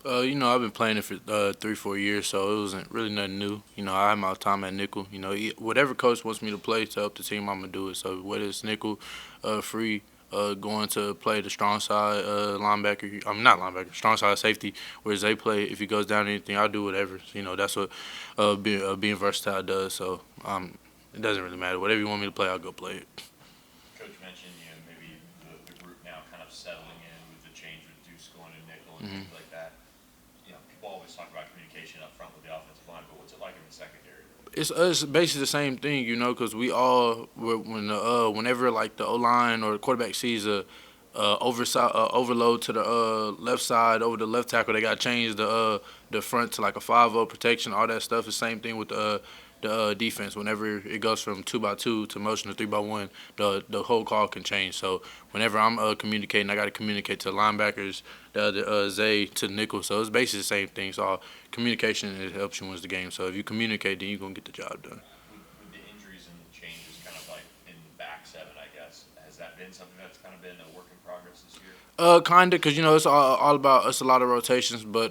I've been playing it for 3, 4 years, so it wasn't really nothing new. I had my time at nickel. Whatever coach wants me to play to help the team, I'm gonna do it. So whether it's nickel, free, going to play the strong side linebacker. I'm not linebacker, strong side safety. Whereas they play, if he goes down or anything, I'll do whatever. That's what being versatile does. So it doesn't really matter. Whatever you want me to play, I'll go play it. Coach mentioned, maybe the group now kind of settling in with the change with Deuce going to nickel and things like that. People always talk about communication up front with the offensive line, but what's it like in the secondary? It's basically the same thing, because we all whenever like the O line or the quarterback sees a overload to the left side over the left tackle, they got to change the front to like a 5-0 protection. All that stuff. The same thing with the defense. Whenever it goes from 2-2 to motion to 3-1, the whole call can change. So whenever I'm communicating, I got to communicate to the linebackers, the Zay to the nickel. So it's basically the same thing. So communication, it helps you win the game. So if you communicate, then you're gonna get the job done. With the injuries and the changes kind of like in the back seven, I guess, has that been something that's kind of been a work in progress this year? Kinda, cause it's all about us. A lot of rotations, but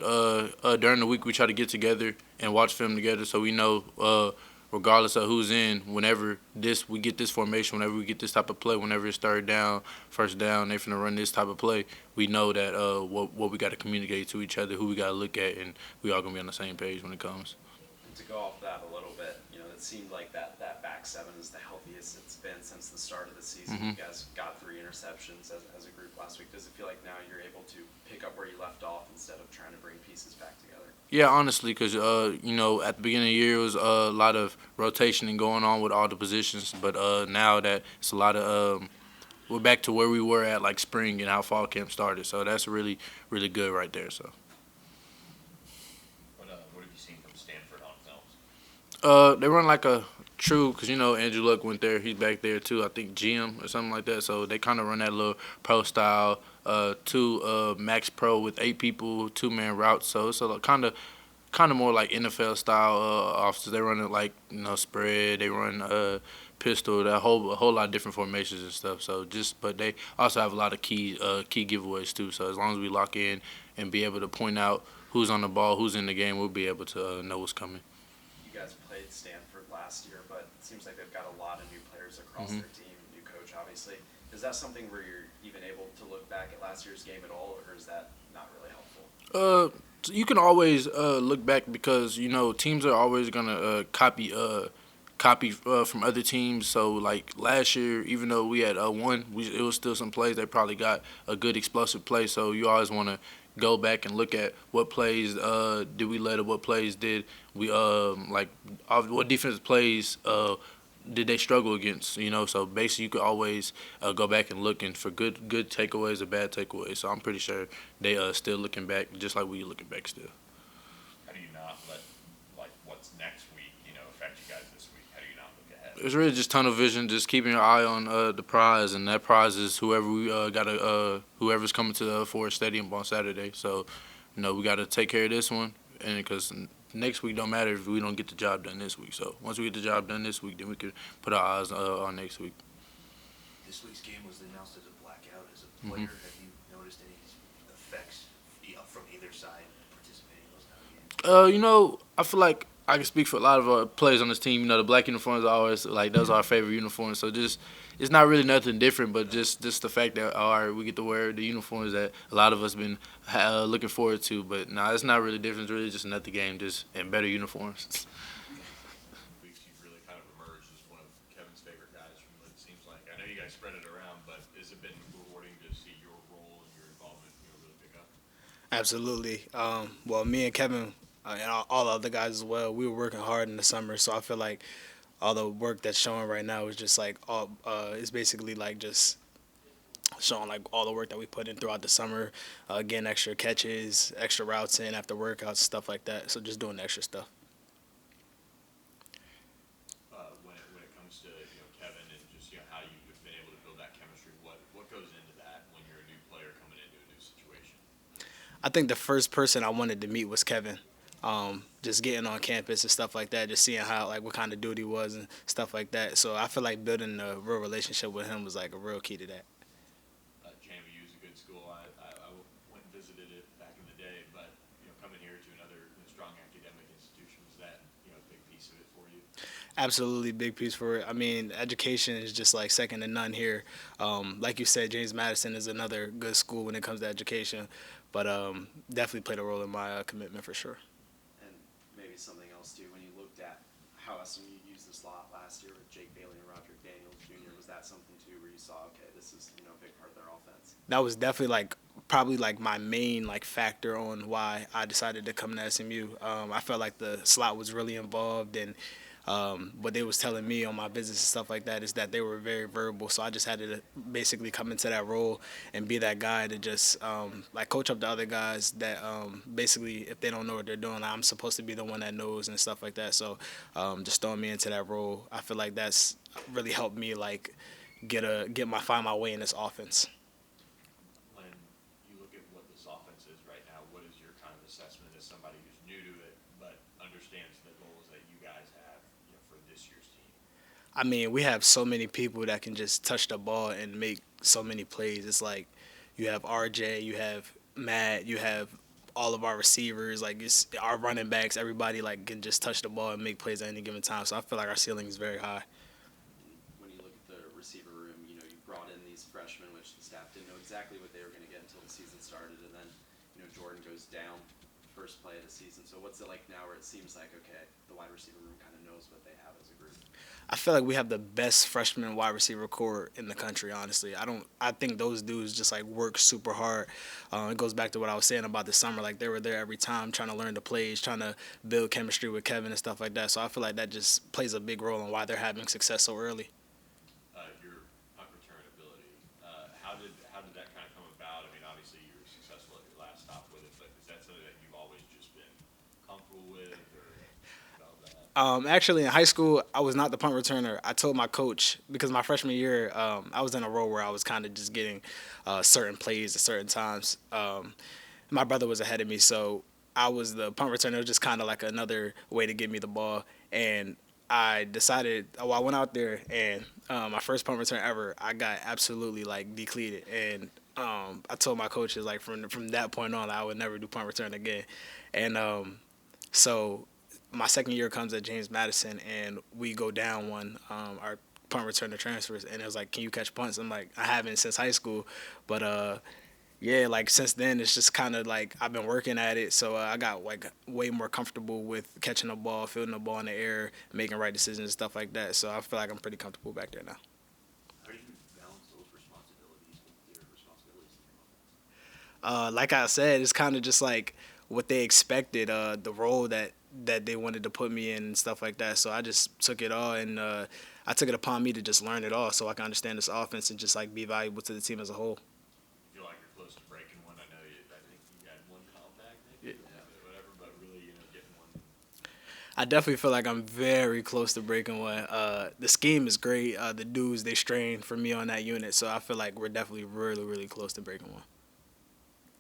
during the week we try to get together and watch film together, so we know regardless of who's in, whenever we get this formation, whenever we get this type of play, whenever it's third down, first down, they finna run this type of play. We know that what we got to communicate to each other, who we got to look at, and we all gonna be on the same page when it comes. To go off that a little bit, it seemed like that back seven is the healthiest it's been since the start of the season. Mm-hmm. You guys got 3 interceptions as a group last week. Does it feel like now you're able to pick up where you left off instead of trying to bring pieces back together? Yeah, honestly, because at the beginning of the year it was a lot of rotation and going on with all the positions, but now that it's a lot of we're back to where we were at like spring and how fall camp started, so that's really really good right there. So What have you seen from Stanford on films? they run like a true, because Andrew Luck went there, he's back there too. I think GM or something like that. So they kind of run that little pro style, two max pro with 8 people, 2-man routes. So it's a kind of more like NFL style offenses. They run it like spread. They run pistol. That a whole lot of different formations and stuff. So but they also have a lot of key giveaways too. So as long as we lock in and be able to point out who's on the ball, who's in the game, we'll be able to know what's coming. You guys played Stanford last year, but it seems like they've got a lot of new players across Mm-hmm. their team, new coach, obviously. Is that something where you're even able to look back at last year's game at all, or is that not really helpful? So you can always look back, because teams are always gonna copy from other teams. So like last year, even though we had won, it was still some plays that probably got a good explosive play. So you always want to go back and look at what plays did we let, or what plays did we what defensive plays did they struggle against. So basically you could always go back and look for good takeaways or bad takeaways. So I'm pretty sure they still looking back just like we looking back still. How do you not let like what's next week, affect you guys this week? How do you not look ahead? It's really just tunnel vision, just keeping your eye on the prize, and that prize is whoever we whoever's coming to the Forest Stadium on Saturday. So, we got to take care of this one, and because next week don't matter if we don't get the job done this week. So once we get the job done this week, then we can put our eyes on next week. This week's game was announced as a blackout. As a player, have you noticed any effects from either side participating in those kind of games? I feel like I can speak for a lot of our players on this team. The black uniforms are always like those are our favorite uniforms. So just it's not really nothing different, but just the fact that we get to wear the uniforms that a lot of us been looking forward to. But it's not really different. It's really just another game, just in better uniforms. Weeks you've really kind of emerged as one of Kevin's favorite guys from what it seems like. I know you guys spread it around, but has it been rewarding to see your role and your involvement, really pick up? Absolutely. Well, me and Kevin and all the other guys as well, we were working hard in the summer, so I feel like all the work that's showing right now is just like it's basically like just showing like all the work that we put in throughout the summer, getting extra catches, extra routes in after workouts, stuff like that. So just doing extra stuff. When it comes to Kevin and just how you've been able to build that chemistry, what goes into that when you're a new player coming into a new situation? I think the first person I wanted to meet was Kevin. Just getting on campus and stuff like that, just seeing how like what kind of dude he was and stuff like that. So I feel like building a real relationship with him was like a real key to that. JMU is a good school. I went and visited it back in the day, but Absolutely, big piece for it. I mean, education is just like second to none here. Like you said, James Madison is another good school when it comes to education, but definitely played a role in my commitment for sure. And maybe something else too, when you looked at how SMU used the slot last year with Jake Bailey and Roderick Daniels Jr., was that something too where you saw, okay, this is, you know, a big part of their offense? That was definitely like probably like my main like factor on why I decided to come to SMU. I felt like the slot was really involved, and what they was telling me on my business and stuff like that is that they were very verbal. So I just had to basically come into that role and be that guy to just like coach up the other guys that basically if they don't know what they're doing, I'm supposed to be the one that knows and stuff like that. So just throwing me into that role, I feel like that's really helped me like find my way in this offense. When you look at what this offense is right now, what is your kind of assessment as somebody who's new to it but understands the goals that you guys have, you know, for this year's team? I mean, we have so many people that can just touch the ball and make so many plays. It's like you have RJ, you have Matt, you have all of our receivers, like it's our running backs, everybody like can just touch the ball and make plays at any given time. So I feel like our ceiling is very high. When you look at the receiver room, you know, you brought in these freshmen, which the staff didn't know exactly what they were going to get until the season started, and then, you know, Jordan goes down first play of the season. So what's it like now where it seems like, okay, the wide receiver room kind of knows what they have as a group? I feel like we have the best freshman wide receiver core in the country. Honestly, I think those dudes just like work super hard. It goes back to what I was saying about the summer. Like they were there every time, trying to learn the plays, trying to build chemistry with Kevin and stuff like that. So I feel like that just plays a big role in why they're having success so early. Your punt return ability, how did that kind of come about? I mean, obviously you were successful at your last stop with it, but is that something that you've always just been comfortable with, or about that? Actually, in high school, I was not the punt returner. I told my coach because my freshman year, I was in a role where I was kind of just getting certain plays at certain times. My brother was ahead of me, so I was the punt returner. It was just kind of like another way to give me the ball. And I decided, well, I went out there and my first punt return ever, I got absolutely like depleted. And I told my coaches like from that point on, I would never do punt return again. And so my second year comes at James Madison, and we go down one. Our punt returner transfers, and it was like, "Can you catch punts?" I'm like, "I haven't since high school," but yeah, like since then, it's just kind of like I've been working at it, so I got like way more comfortable with catching the ball, fielding the ball in the air, making right decisions and stuff like that. So I feel like I'm pretty comfortable back there now. How do you balance those responsibilities with your responsibilities in your offense? Like I said, it's kind of just like what they expected, the role that they wanted to put me in and stuff like that. So I just took it all, and I took it upon me to just learn it all so I can understand this offense and just like be valuable to the team as a whole. You feel like you're close to breaking one. I think you had one contact, maybe, whatever, but really, you know, getting one. I definitely feel like I'm very close to breaking one. The scheme is great. The dudes they strain for me on that unit, so I feel like we're definitely really, really close to breaking one.